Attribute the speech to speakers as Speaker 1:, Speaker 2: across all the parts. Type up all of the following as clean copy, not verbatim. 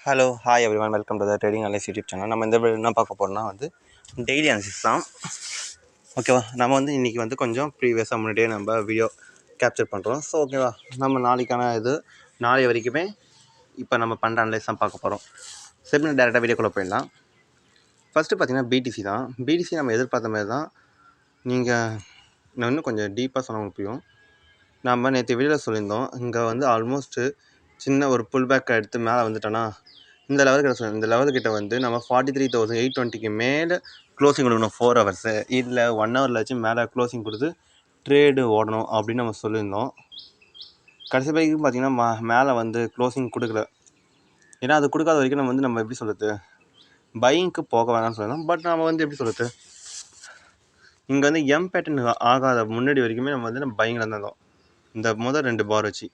Speaker 1: Hello hi everyone, welcome to the trading analysis YouTube channel. நம்ம இந்த video என்ன பார்க்க போகிறோம்னா டெய்லி அனாலிசிஸ் தான். ஓகேவா, நம்ம இன்றைக்கி கொஞ்சம் ப்ரீவியஸாக முன்னாடியே நம்ம வீடியோ கேப்சர் பண்ணுறோம். ஸோ ஓகேவா, நம்ம நாளைக்கான நாளை வரைக்குமே இப்போ நம்ம பண்ணுற அனலைஸ் தான் பார்க்க போகிறோம். சரி, டேரெக்டாக வீடியோக்குள்ளே போயிடலாம். ஃபஸ்ட்டு பார்த்தீங்கன்னா பிடிசி தான். பிடிசி நம்ம எதிர்பார்த்த மாதிரி தான். நான் இன்னும் கொஞ்சம் டீப்பாக சொன்ன முடியும். நம்ம நேற்று வீடியோவில் சொல்லியிருந்தோம், இங்கே ஆல்மோஸ்ட்டு சின்ன ஒரு புல் பேக் எடுத்து மேலே வந்துட்டோன்னா இந்த லெவலுக்கிட்ட நம்ம 43,820க்கு மேலே க்ளோசிங் கொடுக்கணும் 4 ஹவர்ஸு, இல்லை 1 ஹவரில் வச்சு மேலே க்ளோசிங் கொடுத்து ட்ரேடு ஓடணும் அப்படின்னு நம்ம சொல்லியிருந்தோம். கடைசி வரைக்கும் பார்த்திங்கன்னா மேலே க்ளோசிங் கொடுக்கல. ஏன்னா அது கொடுக்காத வரைக்கும் நம்ம எப்படி சொல்கிறது, பையிங்க்கு போக வேணாம்னு சொல்லலாம். பட் நம்ம எப்படி சொல்கிறது, இங்கே எம் பேட்டர்ன் ஆகாத முன்னாடி வரைக்குமே நம்ம பையிங்கில் தான் இருந்தோம். இந்த முதல் 2 பார் வச்சு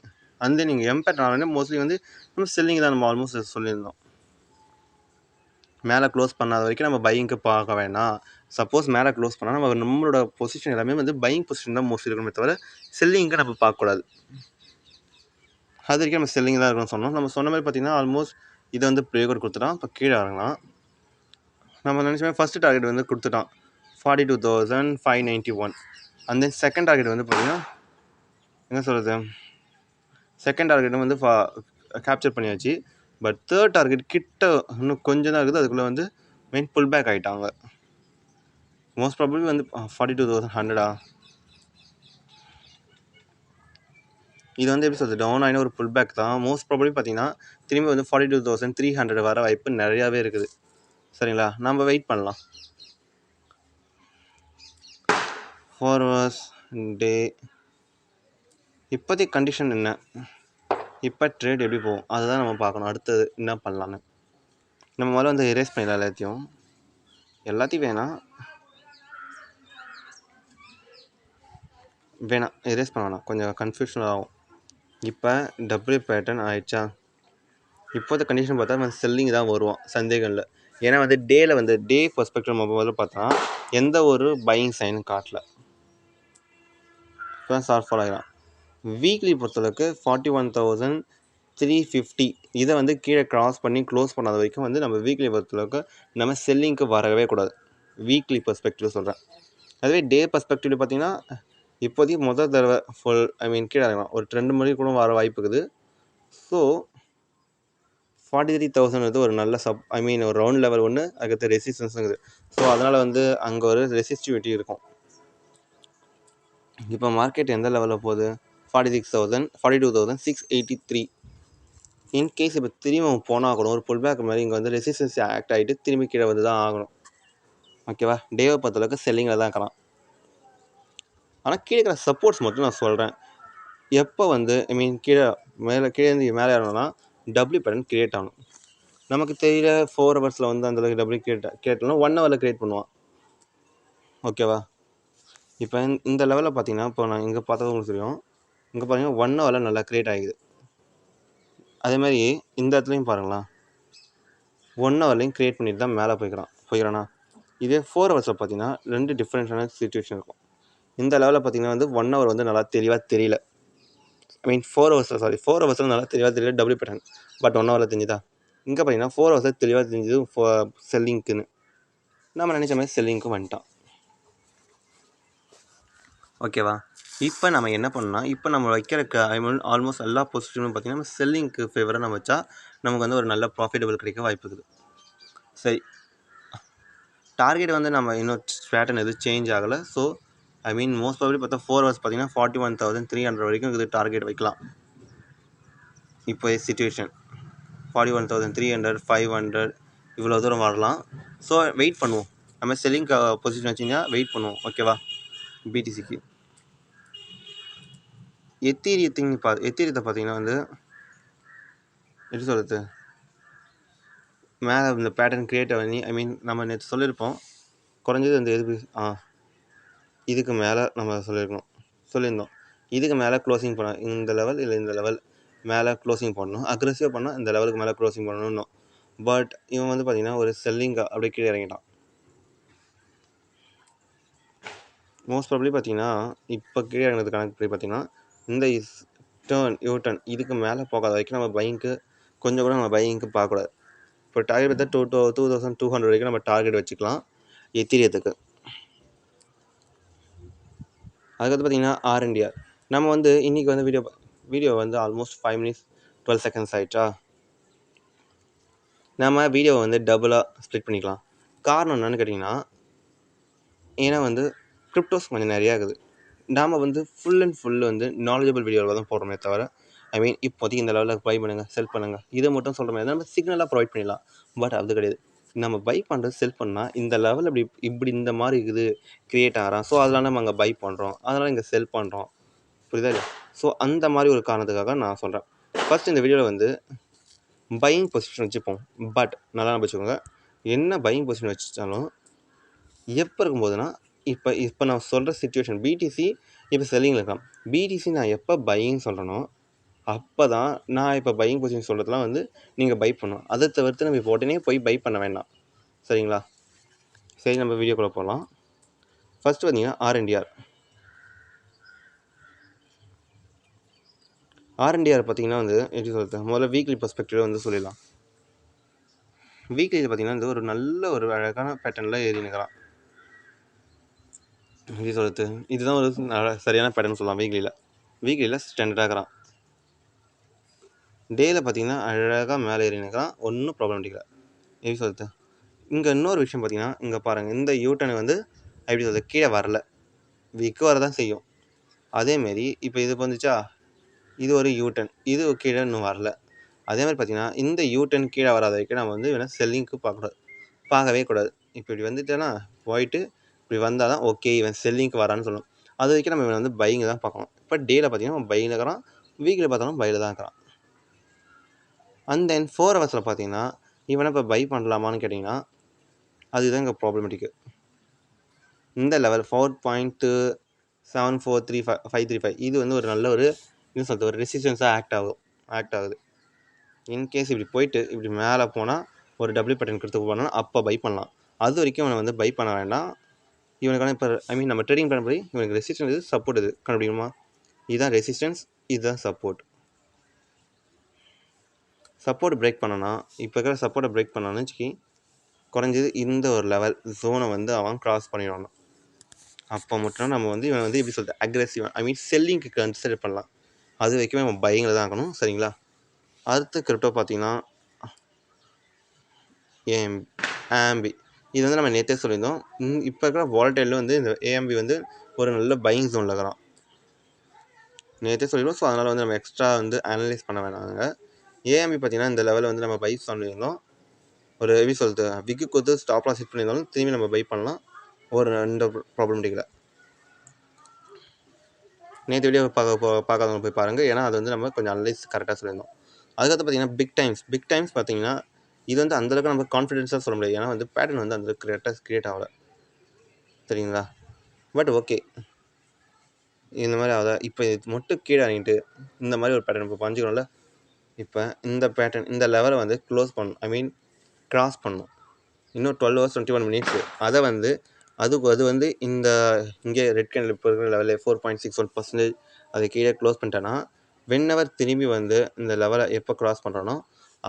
Speaker 1: நீங்கள் எம் பேட்டர்ன் ஆகணும்னா மோஸ்ட்லி நம்ம செல்லிங் தான் நம்ம ஆல்மோஸ்ட் சொல்லியிருந்தோம். மேலே க்ளோஸ் பண்ணாத வரைக்கும் நம்ம பையிங்க்கு பார்க்க வேணாம். சப்போஸ் மேலே க்ளோஸ் பண்ணால் நம்மளோட பொசிஷன் எல்லாமே பையிங் பொசிஷன் தான் மோஸ்ட்லி இருக்கணுமே தவிர செல்லிங்க்கு நம்ம பார்க்கக்கூடாது. அது வரைக்கும் நம்ம செல்லிங் தான் இருக்கணும்னு சொன்னோம். நம்ம சொன்ன மாதிரி பார்த்திங்கன்னா ஆல்மோஸ்ட் இதை ப்ரேக் அவுட் கொடுத்துட்டான். இப்போ கீழே இறங்கலாம். நம்ம நினச்ச மாதிரி ஃபஸ்ட்டு டார்கெட் கொடுத்துட்டான் 42,591. அந்த செகண்ட் டார்கெட் பார்த்திங்கன்னா என்ன சொல்கிறது, செகண்ட் டார்கெட் கேப்சர் பண்ணியாச்சு. பட் தேர்ட் டார்கெட் கிட்ட இன்னும் கொஞ்சம் தான் இருக்குது. அதுக்குள்ளே மெயின் புல் பேக் ஆகிட்டாங்க. மோஸ்ட் ப்ராபப்ளி 42,100 இது எப்படி சொல்கிறது, டவுன் ஆகின ஒரு புல் பேக் தான். மோஸ்ட் ப்ராபப்ளி பார்த்திங்கன்னா திரும்பி 42,300 வர வாய்ப்பு நிறையாவே இருக்குது. சரிங்களா, நம்ம வெயிட் பண்ணலாம். 4 hours டே இப்போதைக்கு கண்டிஷன் என்ன, இப்போ ட்ரேட் எப்படி போகும் அதுதான் நம்ம பார்க்கணும். அடுத்தது என்ன பண்ணலான்னு நம்ம முதல்ல எரேஸ் பண்ணிடலாம். எல்லாத்தையும் வேணாம் எரேஸ் பண்ண வேணாம், கொஞ்சம் கன்ஃபியூஷன் ஆகும். இப்போ டபுள்யூ பேட்டர்ன் ஆகிடுச்சா, இப்போது கண்டிஷன் பார்த்தா செல்லிங் தான் வருவோம் சந்தேகம் இல்லை. ஏன்னா டேயில் டே பர்ஸ்பெக்டிவ் நம்ம முதல்ல பார்த்தா எந்த ஒரு பையிங் சைனும் காட்டல. இப்போ ஷார்ட் ஃபால் ஆகிடும். வீக்லி பொறுத்தளவுக்கு 41,350 இதை கீழே கிராஸ் பண்ணி க்ளோஸ் பண்ணாத வரைக்கும் நம்ம வீக்லி பொறுத்தளவுக்கு நம்ம செல்லிங்க்கு வரவே கூடாது. வீக்லி பர்ஸ்பெக்டிவ் சொல்கிறேன். அதுவே டே பர்ஸ்பெக்டிவ் பார்த்திங்கன்னா இப்போதைக்கு முதல் தடவை கீழே இறங்கலாம். ஒரு 2 மணி கூட வர வாய்ப்பு இருக்குது. ஸோ 43,000 ஒரு நல்ல ஒரு ரவுண்ட் லெவல் ஒன்று, அதுக்கு ரெசிஸ்டன்ஸ் இருக்குது. ஸோ அதனால் அங்கே ஒரு ரெசிஸ்டிவிட்டி இருக்கும். இப்போ மார்க்கெட் எந்த லெவலில் போகுது, 42,683. இன்கேஸ் இப்போ திரும்பி போனால் கூட ஒரு புல் பேக் மாதிரி இங்கே ரெசிஸ்டன்ஸ் ஆக்ட் ஆகிட்டு திரும்பி கீழே தான் ஆகணும். ஓகேவா, டேவை பொறுத்தளவுக்கு செல்லிங்கில் தான் இருக்கலாம். ஆனால் கீழே இருக்கிற சப்போர்ட்ஸ் மட்டும் நான் சொல்கிறேன். எப்போ கீழே மேலே இறங்கணும்னா டபுள்யூ பேட்டர்ன் க்ரியேட் ஆகணும். நமக்கு தெரியல 4 ஹவர்ஸில் அந்தளவுக்கு டபுள்யூ க்ரியேட் 1 ஹவரில் க்ரியேட் பண்ணுவான். ஓகேவா, இப்போ இந்த லெவலில் பார்த்தீங்கன்னா இப்போ நான் இங்கே பார்த்தது உங்களுக்கு தெரியும். இங்கே பார்த்தீங்கன்னா 1 ஹவரில் நல்லா க்ரியேட் ஆகிடுது. அதே மாதிரி இந்த இடத்துலையும் பாருங்களேன், 1 ஹவர்லையும் க்ரியேட் பண்ணிட்டு தான் மேலே போய்க்கிறானா. இதே 4 ஹவர்ஸில் பார்த்தீங்கன்னா 2 டிஃப்ரெண்ட்டான சிச்சுவேஷன் இருக்கும். இந்த லெவலில் பார்த்தீங்கன்னா 1 ஹவர் நல்லா தெளிவாக தெரியல. 4 ஹவர்ஸில் நல்லா தெளிவாக தெரியல டபுள்யூ பேட்டர்ன். பட் 1 ஹவரில் தெரிஞ்சுதா. இங்கே பார்த்தீங்கன்னா 4 ஹவர்ஸில் தெளிவாக தெரிஞ்சது செல்லிங்க்குன்னு. நம்ம நினச்ச மாதிரி செல்லிங்க்கு வந்துட்டான். ஓகேவா, இப்போ நம்ம என்ன பண்ணோம்னா, இப்போ நம்ம வைக்கிற ஆல்மோஸ்ட் எல்லா பொசிஷனும் பார்த்திங்கன்னா நம்ம செல்லிங்க்கு ஃபேவராக நம்ம வச்சா நமக்கு ஒரு நல்ல ப்ராஃபிட்டபிள் கிடைக்க வாய்ப்பு இருக்குது. சரி, டார்கெட் நம்ம இன்னும் பேட்டர்ன் எதுவும் சேஞ்ச் ஆகலை. ஸோ மோஸ்ட் ப்ராபப்லி பார்த்தா 4 ஹவர்ஸ் பார்த்திங்கன்னா 41,300 வரைக்கும் இது டார்கெட் வைக்கலாம். இப்போ சிச்சுவேஷன் 41,300 500 இவ்வளோ தூரம் வரலாம். ஸோ வெயிட் பண்ணுவோம். நம்ம செல்லிங் பொசிஷன் வச்சிங்கன்னா வெயிட் பண்ணுவோம். ஓகேவா, பிடிசிக்கு எத்தீரியத்தை பார்த்தீங்கன்னா எப்படி சொல்கிறது, மேலே இந்த பேட்டர்ன் க்ரியேட் பண்ணி நம்ம நேற்று சொல்லியிருப்போம். குறைஞ்சது இதுக்கு மேலே நம்ம சொல்லியிருந்தோம். இதுக்கு மேலே க்ளோசிங் பண்ணோம். இந்த லெவல் இல்லை இந்த லெவல் மேலே க்ளோசிங் பண்ணணும். அக்ரெசிவாக பண்ணால் இந்த லெவலுக்கு மேலே க்ளோசிங் பண்ணணும். பட் இவன் பார்த்திங்கன்னா ஒரு செல்லிங் அப்படியே கீழே இறங்கிட்டான். மோஸ்ட் ப்ராபப்லி பார்த்திங்கன்னா இப்போ கீழே இறங்கினது கணக்கு படி பார்த்திங்கன்னா இந்த யூ டர்ன் இதுக்கு மேலே போகாத வரைக்கும் நம்ம பையிங்க்கு கொஞ்சம் கூட நம்ம பையிங்க்கு பார்க்கக்கூடாது. இப்போ டார்கெட் வந்து 2200 வரைக்கும் நம்ம டார்கெட் வச்சுக்கலாம் எத்தீரியத்துக்கு. அதுக்கடுத்து பார்த்தீங்கன்னா ஆர்என்டிஆர். நம்ம வந்து இன்றைக்கி வந்து வீடியோ வந்து ஆல்மோஸ்ட் 5 minutes 12 seconds ஆகிடுச்சா. நம்ம வீடியோவை வந்து டபுளாக ஸ்ப்ளிட் பண்ணிக்கலாம். காரணம் என்னென்னு கேட்டிங்கன்னா, ஏன்னா வந்து கிரிப்டோஸ் கொஞ்சம் நிறையா இருக்குது. நாம் வந்து ஃபுல் அண்ட் ஃபுல் வந்து நாலேஜபிள் வீடியோவில் தான் போடுறோமே தவிர, இப்போதைக்கு இந்த லெவலில் பை பண்ணுங்கள், செல் பண்ணுங்கள், இதை மட்டும் சொல்கிற மாதிரி நம்ம சிக்னலாக ப்ரொவைட் பண்ணிடலாம். பட் அது கிடையாது. நம்ம பை பண்ணுறது செல் பண்ணால் இந்த லெவல் இப்படி இந்த மாதிரி இருக்குது க்ரியேட் ஆகிறான். ஸோ அதெல்லாம் நம்ம அங்கே பை பண்ணுறோம், அதனால் இங்கே செல் பண்ணுறோம். புரியுதா இல்லையா? ஸோ அந்த மாதிரி ஒரு காரணத்துக்காக நான் சொல்கிறேன். ஃபஸ்ட் இந்த வீடியோவில் வந்து பையிங் பொசிஷன் வச்சுப்போம். பட் நல்லா வச்சுக்கோங்க, என்ன பையிங் பொசிஷன் வச்சுட்டாலும் எப்போ இருக்கும்போதுனா, இப்போ நான் சொல்கிற சிச்சுவேஷன் பிடிசி இப்போ செல்லிங்கில் இருக்கலாம். பிடிசி நான் எப்போ பையிங் சொல்கிறேனோ அப்போ தான் நான் இப்போ பையிங் பொசிஷன் சொல்கிறதுலாம் வந்து நீங்கள் பை பண்ணணும். அதை தவிர்த்து நம்ம இப்போ உடனே போய் பை பண்ண வேண்டாம். சரிங்களா? சரி, நம்ம வீடியோக்குள்ளே போகலாம். ஃபஸ்ட்டு பார்த்தீங்கன்னா ஆர்என்டிஆர் பார்த்தீங்கன்னா வந்து எப்படி சொல்கிறது, முதல்ல வீக்லி பர்ஸ்பெக்டிவில் வந்து சொல்லிடலாம். வீக்லியில் பார்த்தீங்கன்னா வந்து ஒரு நல்ல ஒரு அழகான பேட்டர்னில் ஏறி நிற்கிறான். எப்படி சொல்கிறது, இதுதான் ஒரு சரியான பேட்டர்ன் சொல்லலாம். வீக்லியில் ஸ்டாண்டர்டாக இருக்கிறான். டேயில் பார்த்தீங்கன்னா அழகாக மேலே ஏறி நிற்கிறான், ஒன்றும் ப்ராப்ளம் இல்லை. எப்படி சொல்கிறது, இங்கே இன்னொரு விஷயம் பார்த்தீங்கன்னா, இங்கே பாருங்கள், இந்த யூட்டர்ன் வந்து எப்படி சொல்கிறது கீழே வரல, விக்கு வரதான் செய்யும். அதேமாரி இப்போ இது வந்துச்சா, இது ஒரு யூட்டர்ன், இது கீழே இன்னும் வரல. அதேமாதிரி பார்த்தீங்கன்னா இந்த யூட்டர்ன் கீழே வராத வரைக்கும் நம்ம வந்து வேணால் செல்லிங்க்கு பார்க்கவே கூடாது. இப்போ இப்படி வந்துட்டேன்னா போயிட்டு இப்படி வந்தால் தான் ஓகே இவன் செல்லிங்க்கு வரான்னு சொல்லணும். அது வரைக்கும் நம்ம வந்து பையிங் தான் பார்க்கணும். இப்போ டேயில் பார்த்தீங்கன்னா அவன் பையில் இருக்கிறான், வீக்கில் பார்த்தாலும் பையில் தான் இருக்கிறான். அண்ட் தென் 4 hours பார்த்தீங்கன்னா இவனை இப்போ பை பண்ணலாமான்னு கேட்டிங்கன்னா அதுதான் இங்கே ப்ராப்ளமேட்டிக்கு. இந்த லெவல் 4.7435535 இது வந்து ஒரு நல்ல ஒரு என்ன சொல்கிறது ஒரு ரெசிஸ்டன்ஸாக ஆக்ட் ஆகுது. இன்கேஸ் இப்படி போயிட்டு இப்படி மேலே போனால் ஒரு டபுள்யூ பேட்டர்ன் கொடுத்து போனால் அப்போ பை பண்ணலாம். அது வரைக்கும் அவனை வந்து பை பண்ண வேண்டாம். இவனுக்கான இப்போ நம்ம ட்ரேடிங் பண்ணுறபடி இவனுக்கு ரெசிஸ்டன்ஸ் இது சப்போர்ட் இது கண்டுபிடிக்கணுமா, இதுதான் ரெசிஸ்டன்ஸ், இதுதான் சப்போர்ட் பிரேக் பண்ணனா, இப்போ இருக்கிற சப்போர்ட்டை பிரேக் பண்ணான்னு வச்சுக்கி குறைஞ்சது இந்த ஒரு லெவல் ஜோனை வந்து அவன் கிராஸ் பண்ணிடணும். அப்போ மட்டும் நம்ம வந்து இவன் வந்து எப்படி சொல்கிறது அக்ரெசிவ் செல்லிங்க்கு கன்சிடர் பண்ணலாம். அது வரைக்கும் நம்ம பையிங்கில் தான் ஆகணும். சரிங்களா? அடுத்த கிரிப்டோ பார்த்தீங்கன்னா ஏஎம்பி. இது வந்து நம்ம நேற்றே சொல்லியிருந்தோம். இப்போ இருக்கிற வாலட்டைலில் வந்து இந்த ஏஎம்பி வந்து ஒரு நல்ல பையிங் ஜோனில் இருக்கிறான். நேற்றே சொல்லிடுவோம். ஸோ அதனால் வந்து நம்ம எக்ஸ்ட்ரா வந்து அனலைஸ் பண்ண வேணாங்க. ஏஎம்பி பார்த்தீங்கன்னா இந்த லெவலில் வந்து நம்ம பை சொல்லியிருந்தோம். ஒரு எப்படி சொல்கிறது விக்கு கொடுத்து ஸ்டாப்லாம் செட் பண்ணியிருந்தாலும் திரும்பி நம்ம பை பண்ணலாம். ஒரு எந்த ப்ராப்ளம் இல்லை. நேற்று வீடியோ பார்க்காதவங்க போய் பாருங்கள். ஏன்னா அது வந்து நம்ம கொஞ்சம் அனலைஸ் கரெக்டாக சொல்லியிருந்தோம். அதுக்கடுத்து பார்த்தீங்கன்னா பிக் டைம்ஸ் பார்த்தீங்கன்னா இது வந்து அந்தளவுக்கு நம்ம கான்ஃபிடென்ஸாக சொல்ல முடியாது. ஏன்னா வந்து பேட்டர்ன் வந்து அந்தளவுக்கு கரெக்டாக கிரியேட் ஆகலை. சரிங்களா? பட் ஓகே, இந்த மாதிரி ஆகுதா, இப்போ இது மட்டும் கீழே இறங்கிட்டு இந்த மாதிரி ஒரு பேட்டர்ன் இப்போ பஞ்சுக்கணும்ல. இப்போ இந்த பேட்டர்ன் இந்த லெவலை வந்து க்ளோஸ் பண்ணணும், கிராஸ் பண்ணணும். இன்னும் 12 hours 21 minutes. அதை வந்து அது வந்து இந்த இங்கே ரெட் கேண்டில் இப்போ இருக்கிற லெவலில் 4.61% அது கீழே க்ளோஸ் பண்ணிட்டேன்னா வென்எவர் திரும்பி வந்து இந்த லெவலை எப்போ க்ராஸ் பண்ணுறோன்னா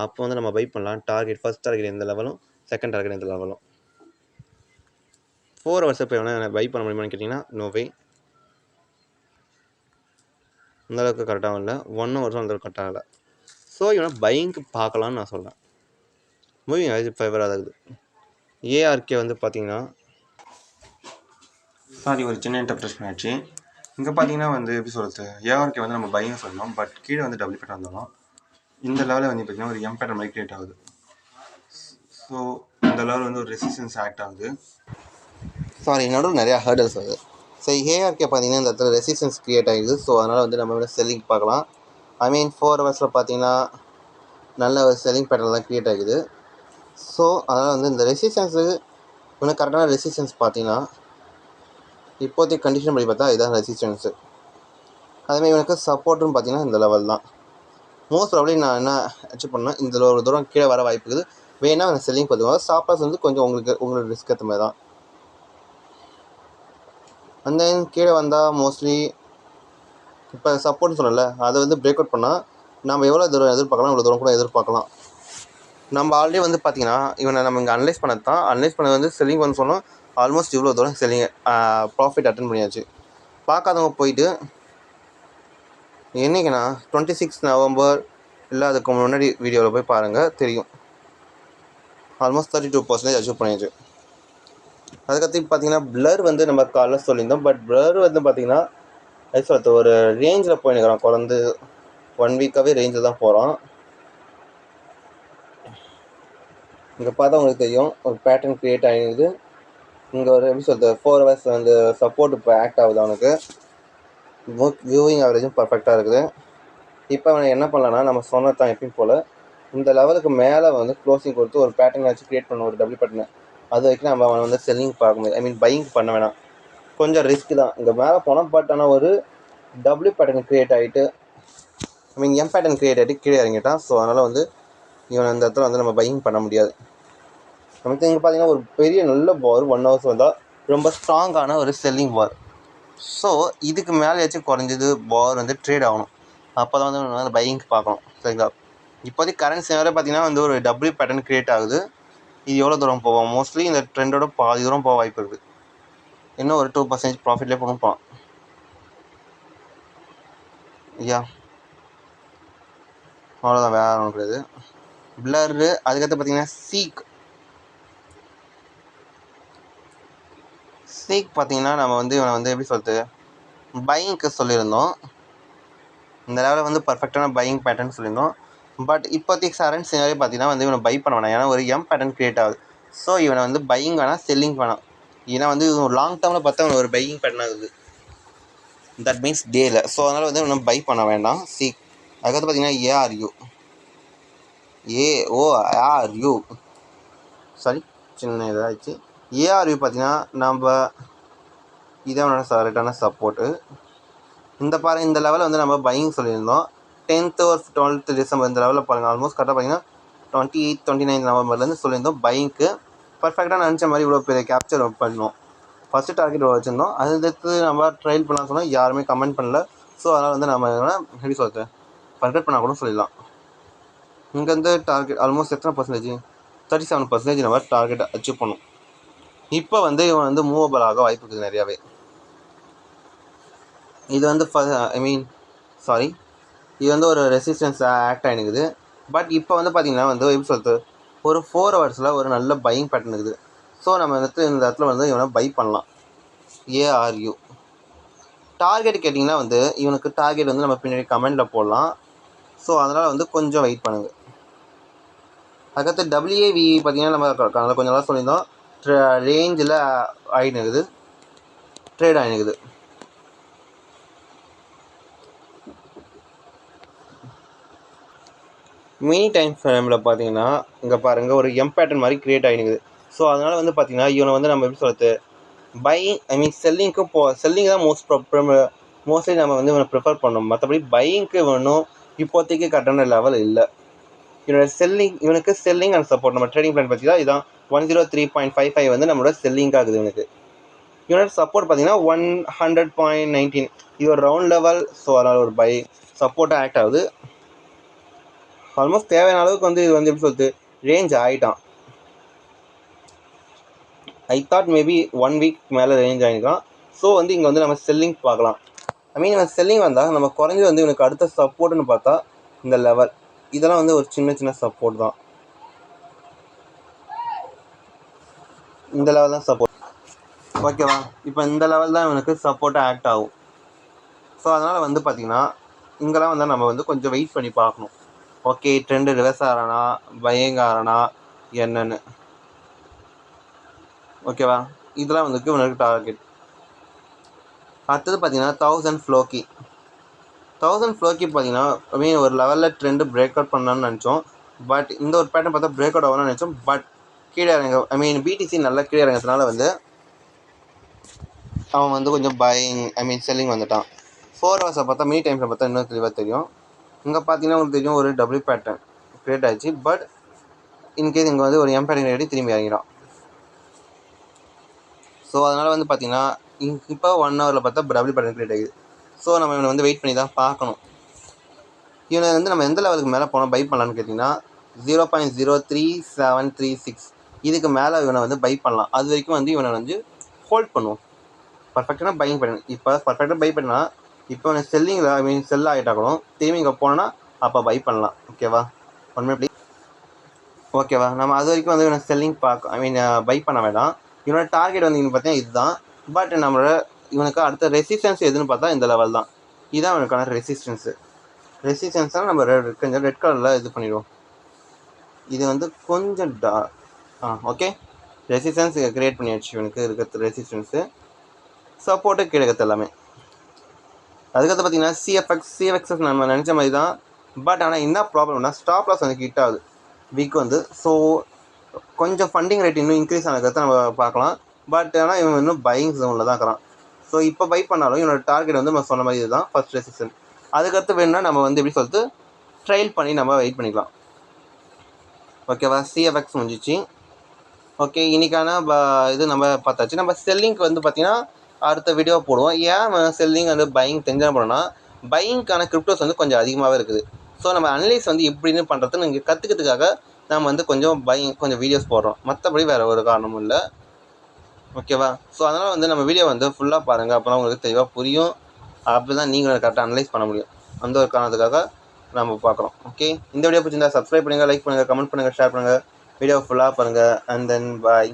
Speaker 1: அப்போ வந்து நம்ம பை பண்ணலாம். ஃபர்ஸ்ட் டார்கெட் இந்த லெவலும், செகண்ட் டார்கெட் இந்த லெவலும். 4 hours இப்போ வேணால் பை பண்ண முடியுமான்னு கேட்டிங்கன்னா நோவே, அந்தளவுக்கு கரெக்டாகவும் இல்லை. 1 hours அந்தளவுக்கு கரெக்டாக இல்லை. ஸோ இவனை பையிங்க்கு பார்க்கலான்னு நான் சொல்கிறேன். மூவிங் ஆகுது ஃபேவர் ஆகுது. ஏஆர்கே வந்து பார்த்தீங்கன்னா ஒரு சின்ன இன்டர்பிரேஷன் ஆச்சு. இங்கே பார்த்தீங்கன்னா வந்து எப்படி சொல்கிறது ஏஆர்கே வந்து நம்ம பையிங் சொல்லணும். பட் கீழே வந்து டபுள் பேட்டர் வந்தாலும் இந்த லெவலில் வந்து பார்த்திங்கன்னா ஒரு எம் பேட்டர் மாதிரி கிரியேட் ஆகுது. ஸோ இந்த லெவலில் வந்து ஒரு ரெசிஸ்டன்ஸ் ஆக்ட் ஆகுது. நடுவில் நிறையா ஹர்டல்ஸ் ஆகுது. ஸோ ஏஆர்கே பார்த்தீங்கன்னா இந்த இடத்துல ரெசிஸ்டன்ஸ் கிரியேட் ஆகிடுது. ஸோ அதனால் வந்து நம்ம வந்து செல்லிங் பார்க்கலாம். 4 hours பார்த்தீங்கன்னா நல்ல ஒரு செல்லிங் பேட்டர்ன் தான் கிரியேட் ஆகுது. ஸோ அதனால் வந்து இந்த ரெசிஸ்டன்ஸு இன்னும் கரெக்டான ரெசிஸ்டன்ஸ் பார்த்தீங்கன்னா இப்போதைய கண்டிஷன் படி பார்த்தா இதுதான் ரெசிஸ்டன்ஸு. அதுமாதிரி எனக்கு சப்போர்ட்டுன்னு பார்த்தீங்கன்னா இந்த லெவல் தான். மோஸ்ட் ப்ராப்ளி நான் என்ன அச்சீவ் பண்ணேன், இந்த ஒரு தூரம் கீழே வர வாய்ப்பு இருக்குது. வேணால் எனக்கு செல்லிங் பார்த்துக்கோங்க. ஸ்டாப் லாஸ் வந்து கொஞ்சம் உங்களோட ரிஸ்க் ஏற்ற மாதிரி தான். அண்ட் தென் கீழே வந்தால் மோஸ்ட்லி இப்போ சப்போர்ட்னு சொல்லலை, அதை வந்து பிரேக் அவுட் பண்ணால் நம்ம எவ்வளோ தூரம் எதிர்பார்க்கலாம் இவ்வளோ தூரம் கூட எதிர்பார்க்கலாம். நம்ம ஆல்ரெடி வந்து பார்த்திங்கன்னா இவனை நம்ம இங்கே அனலைஸ் பண்ணது தான். அனலைஸ் பண்ணது வந்து செல்லிங் பண்ண சொன்னோம். ஆல்மோஸ்ட் இவ்வளோ தூரம் செல்லிங் ப்ராஃபிட் அட்டன் பண்ணியாச்சு. பார்க்காதவங்க போயிட்டு என்றைக்குண்ணா 26 நவம்பர் இல்லை அதுக்கு முன்னாடி வீடியோவில் போய் பாருங்கள், தெரியும். ஆல்மோஸ்ட் 32% அச்சீவ் பண்ணியாச்சு. அதுக்கடுத்து பார்த்தீங்கன்னா பிளர் வந்து நம்ம காலைல சொல்லியிருந்தோம். பட் பிளர் வந்து பார்த்திங்கன்னா ஒரு ரேஞ்சில் போயினுக்கிறான். குறைந்து 1 வீக்காகவே ரேஞ்சில் தான் போகிறான். இங்கே பார்த்தா உங்களுக்கு தெரியும் ஒரு பேட்டர்ன் க்ரியேட் ஆகிடுது. இங்கே ஒரு எப்படி சொல்கிறது 4 hours வந்து சப்போர்ட் இப்போ ஆக்ட் ஆகுது. அவனுக்கு வியூவிங் ஆவரேஜும் பர்ஃபெக்டாக இருக்குது. இப்போ அவனை என்ன பண்ணலான்னா நம்ம சொன்னதான் எப்பயும் போல் இந்த லெவலுக்கு மேலே வந்து க்ளோசிங் கொடுத்து ஒரு பேட்டர்ன் வச்சு க்ரியேட் பண்ண ஒரு டபுள் பேட்டர்னு அது வரைக்கும் நம்ம அவனை வந்து செல்லிங் பார்க்க முடியாது. ஐ மீன் பையிங் பண்ண வேணாம். கொஞ்சம் ரிஸ்க் தான் இங்கே மேலே போனால். பட் ஆனால் ஒரு டபுள் பேட்டர்ன் க்ரியேட் ஆகிட்டு ஐ மீன் எம் பேட்டர்ன் க்ரியேட் ஆகிட்டு கீழே இறங்கிட்டான். ஸோ அதனால் வந்து இவன் அந்த இடத்துல வந்து நம்ம பையிங் பண்ண முடியாது. நமக்கு இங்கே பார்த்தீங்கன்னா ஒரு பெரிய நல்ல பார் 1 hours வந்தால் ரொம்ப ஸ்ட்ராங்கான ஒரு செல்லிங் பார். ஸோ இதுக்கு மேலேயாச்சும் குறைஞ்சது பார் வந்து ட்ரேட் ஆகணும். அப்போ தான் வந்து பையிங் பார்க்கணும். சரிங்களா? இப்போதைக்கு கரண்ட் சினாரியோ பார்த்தீங்கன்னா வந்து ஒரு டபுள் பேட்டர்ன் க்ரியேட் ஆகுது. இது எவ்வளோ தூரம் போவோம்? மோஸ்ட்லி இந்த ட்ரெண்டோட பாதி தூரம் போக வாய்ப்பு இருக்குது. இன்னும் ஒரு 2% ப்ராஃபிட்லேயே போகணும். ஐயா அவ்வளோதான், வேறு ஒன்றும் கிடையாது. பிளரு அதுக்கடுத்து பார்த்தீங்கன்னா சீக் பார்த்தீங்கன்னா நம்ம வந்து இவனை வந்து எப்படி சொல்கிறது பையிங்க்கு சொல்லியிருந்தோம். இந்த லெவலில் வந்து பர்ஃபெக்டான பையிங் பேட்டர்ன் சொல்லியிருந்தோம். பட் இப்போதைக்கு கரண்ட் சினாரியோ பார்த்தீங்கன்னா வந்து இவனை பை பண்ண வேணாம். ஏன்னா ஒரு எம் பேட்டர்ன் க்ரியேட் ஆகுது. ஸோ இவனை வந்து பையிங் வேணாம், செல்லிங் வேணாம். ஏன்னா வந்து லாங் டேர்மில் பார்த்தா அவன் ஒரு பையிங் பேட்டர்ன் ஆகுது. தட் மீன்ஸ் டேயில். ஸோ அதனால் வந்து இவனை பை பண்ண வேண்டாம். அதுக்கடுத்து பார்த்தீங்கன்னா ஏஆர்யூ சாரி சின்ன இதாகிடுச்சு. ஏஆர்யூ பார்த்தீங்கன்னா நம்ம இதோட கரெக்டான சப்போர்ட்டு. இந்த லெவலில் வந்து நம்ம பையிங் சொல்லியிருந்தோம். 10th or 12th டிசம்பர் இந்த லெவலில் பாருங்கள். ஆல்மோஸ்ட் கரெக்டாக பார்த்தீங்கன்னா 28, 29 நவம்பர்லேருந்து சொல்லியிருந்தோம். பையிங்க்கு பர்ஃபெக்டாக நினச்ச மாதிரி இவ்வளோ பெரிய கேப்சர் பண்ணோம். ஃபஸ்ட்டு டார்கெட் வச்சுருந்தோம். அதுக்கு நம்ம ட்ரையல் பண்ணலாம் சொன்னால் யாருமே கமெண்ட் பண்ணல. ஸோ அதனால் வந்து நம்ம எப்படி சொல்கிறது பர்ஃபெக்ட் பண்ணால் கூட சொல்லிடலாம். இங்கேருந்து டார்கெட் ஆல்மோஸ்ட் எத்தனை பர்சன்டேஜ் 37% நம்ம டார்கெட்டை அச்சீவ் பண்ணும். இப்போ வந்து இவன் வந்து மூவபிள் ஆக வாய்ப்பு இருக்குது நிறையாவே. இது வந்து இது வந்து ஒரு ரெசிஸ்டன்ஸ் ஆக்ட் ஆகினுக்குது. பட் இப்போ வந்து பார்த்திங்கன்னா வந்து எப்படி சொல்கிறது ஒரு 4 hours ஒரு நல்ல பையிங் பேட்டர்ன் இருக்குது. ஸோ நம்ம வந்து இந்த இடத்துல வந்து இவனை பை பண்ணலாம். ஏஆர்யூ டார்கெட் கேட்டிங்கன்னா வந்து இவனுக்கு டார்கெட் வந்து நம்ம பின்னாடி கமெண்டில் போடலாம். ஸோ அதனால் வந்து கொஞ்சம் வெயிட் பண்ணுங்கள். அதுக்கடுத்து டபிள்யூஏவி பார்த்திங்கன்னா நம்ம கொஞ்சம் நாளாக சொல்லியிருந்தோம். ரேஞ்சில் ஆகினுக்குது, ட்ரேட் ஆகினுக்குது. மினி டைம் ஃப்ரேமில் பார்த்தீங்கன்னா இங்கே பாருங்கள் ஒரு எம் பேட்டர்ன் மாதிரி க்ரியேட் ஆகினுக்குது. ஸோ அதனால் வந்து பார்த்திங்கன்னா இவனை வந்து நம்ம எப்படி சொல்கிறது செல்லிங் தான் மோஸ்ட்லி நம்ம வந்து இவனை ப்ரிஃபர் பண்ணோம். மற்றபடி பையிங்க்கு வேணும் இப்போதைக்கு கரெக்டான லெவல் இல்லை. இவனுக்கு செல்லிங் அண்ட் சப்போர்ட் நம்ம ட்ரேடிங் பிளான் பார்த்தீங்கன்னா இதான் 103.55 வந்து நம்மளோட செல்லிங் ஆகுது. இவனோட சப்போர்ட் பார்த்தீங்கன்னா 100.19 இது ஒரு ரவுண்ட் லெவல். ஸோ அதனால் ஒரு பை சப்போர்ட்டாக ஆக்ட் ஆகுது. ஆல்மோஸ்ட் தேவையான அளவுக்கு வந்து இது வந்து எப்படி சொல்கிறது ரேஞ்ச் ஆகிட்டான். ஐ தாட் மேபி 1 வீக் மேலே ரேஞ்ச் ஆகிருக்கான். ஸோ வந்து இங்கே வந்து நம்ம செல்லிங் பார்க்கலாம். இவன் செல்லிங் வந்தால் நம்ம குறைஞ்சி வந்து இவனுக்கு அடுத்த சப்போர்ட்டுன்னு பார்த்தா இந்த லெவல் இதெல்லாம் வந்து ஒரு சின்ன சப்போர்ட் தான். இந்த லெவல் தான் சப்போர்ட். ஓகேவா? இப்போ இந்த லெவல் தான் இவனுக்கு சப்போர்ட்டாக ஆக்ட் ஆகும். ஸோ அதனால் வந்து பார்த்திங்கன்னா இங்கெல்லாம் வந்து நம்ம வந்து கொஞ்சம் வெயிட் பண்ணி பார்க்கணும். ஓகே ட்ரெண்டு ரிவர்ஸ் ஆகிறானா பையிங் ஆகிறானா என்னன்னு. ஓகேவா? இதெல்லாம் வந்து இவனுக்கு டார்கெட். அடுத்தது பார்த்தீங்கன்னா 1000 ஃப்ளோக்கி பார்த்தீங்கன்னா ஒரு லெவலில் ட்ரெண்டு பிரேக் அவுட் பண்ணலான்னு நினச்சோம். பட் இந்த ஒரு பேட்டர்ன் பார்த்தா பிரேக் அவுட் ஆகணும்னு நினச்சோம். பட் கீழே இறங்க பிடிசி நல்லா கீழே இறங்கிறதுனால வந்து அவன் வந்து கொஞ்சம் செல்லிங் வந்துட்டான். 4 hours பார்த்தா மினி டைம்ஸில் பார்த்தா இன்னும் தெளிவாக தெரியும். இங்கே பார்த்தீங்கன்னா உங்களுக்கு தெரியும் ஒரு டபுள் பேட்டர்ன் க்ரியேட் ஆகிடுச்சு. பட் இன்கேஸ் இங்கே வந்து ஒரு எம் பேட்டர்ன் ரெடி திரும்பி இறங்கிடும். ஸோ அதனால் வந்து பார்த்திங்கன்னா இப்போ 1 hour பார்த்தா டபுள் பேட்டர்ன் க்ரியேட் ஆகிடுது. ஸோ நம்ம இவனை வந்து வெயிட் பண்ணி தான் பார்க்கணும். இவனை வந்து நம்ம எந்த லெவலுக்கு மேலே போனால் பை பண்ணலான்னு கேட்டிங்கன்னா 0.03736 இதுக்கு மேலே இவனை வந்து பை பண்ணலாம். அது வரைக்கும் வந்து இவனை வந்து ஹோல்ட் பண்ணுவோம். பர்ஃபெக்டாக பையிங் பண்ணணும். இப்போ பர்ஃபெக்டாக பை பண்ணால் இப்போ இவனை செல்லிங்கில் ஐ மீன் செல் ஆகிட்டா கூட திரும்பி இங்கே போனால் அப்போ பை பண்ணலாம். ஓகேவா? One minute please. ஓகேவா? நம்ம அது வரைக்கும் வந்து இவனை செல்லிங் ஐ மீன் பை பண்ண வேண்டாம். இவனோட டார்கெட் வந்து பார்த்தீங்கன்னா இதுதான். பட் நம்மளோட இவனுக்கு அடுத்த ரெசிஸ்டன்ஸ் எதுன்னு பார்த்தா இந்த லெவல் தான். இதுதான் இவனுக்கான ரெசிஸ்டன்ஸாக நம்ம கொஞ்சம் ரெட் கலரில் இது பண்ணிடுவோம். இது வந்து கொஞ்சம் ஓகே ரெசிஸ்டன்ஸ் க்ரியேட் பண்ணியாச்சு. இவனுக்கு இருக்கிறது ரெசிஸ்டன்ஸு சப்போர்ட்டு கிடைக்கிறது எல்லாமே. அதுக்கடுத்து பார்த்தீங்கன்னா சிஎஃப்எக்ஸஸ் நம்ம நினச்ச மாதிரி தான். பட் ஆனால் என்ன ப்ராப்ளம்னா ஸ்டாப் லாஸ் வந்து ஹிட் ஆகுது வீக் வந்து. ஸோ கொஞ்சம் ஃபண்டிங் ரேட் இன்னும் இன்க்ரீஸ் ஆனதுக்கடுத்து நம்ம பார்க்கலாம். பட் ஆனால் இவன் இன்னும் பையிங் ஜோனில் தான் இருக்கிறான். ஸோ இப்போ பை பண்ணாலும் இவனோட டார்கெட் வந்து நம்ம சொன்ன மாதிரி இதுதான் ஃபர்ஸ்ட் ரெசிஸ்டன்ஸ். அதுக்கடுத்து வேணும்னா நம்ம வந்து எப்படி சொல்லிட்டு ட்ரையல் பண்ணி நம்ம வெயிட் பண்ணிக்கலாம். ஓகேவா? சிஎஃப்எக்ஸ் முடிஞ்சிச்சு. ஓகே இன்றைக்கான இது நம்ம பார்த்தாச்சு. நம்ம செல்லிங்க்கு வந்து பார்த்திங்கன்னா அடுத்த வீடியோ போடுவோம். ஏன் செல்லிங் வந்து பையிங் தெரிஞ்சால் போனோம்னா பையிங்க்கான கிரிப்டோஸ் வந்து கொஞ்சம் அதிகமாகவே இருக்குது. ஸோ நம்ம அனலைஸ் வந்து எப்படின்னு பண்ணுறது நீங்கள் கற்றுக்கிறதுக்காக நம்ம வந்து கொஞ்சம் கொஞ்சம் வீடியோஸ் போடுறோம். மற்றபடி வேறு ஒரு காரணமும் இல்லை. ஓகேவா? ஸோ அதனால் வந்து நம்ம வீடியோ வந்து ஃபுல்லாக பாருங்கள். அப்போ தான் உங்களுக்கு தெளிவாக புரியும். அப்படி தான் நீங்கள் கரெக்டாக அனலைஸ் பண்ண முடியும். அந்த ஒரு காரணத்துக்காக நம்ம பார்க்குறோம். ஓகே இந்த வீடியோ பிடிச்சிருந்தா சப்ஸ்கிரைப் பண்ணுங்கள், லைக் பண்ணுங்கள், கமெண்ட் பண்ணுங்கள், ஷேர் பண்ணுங்கள். வீடியோ ஃபுல்லாக பாருங்கள். And then bye.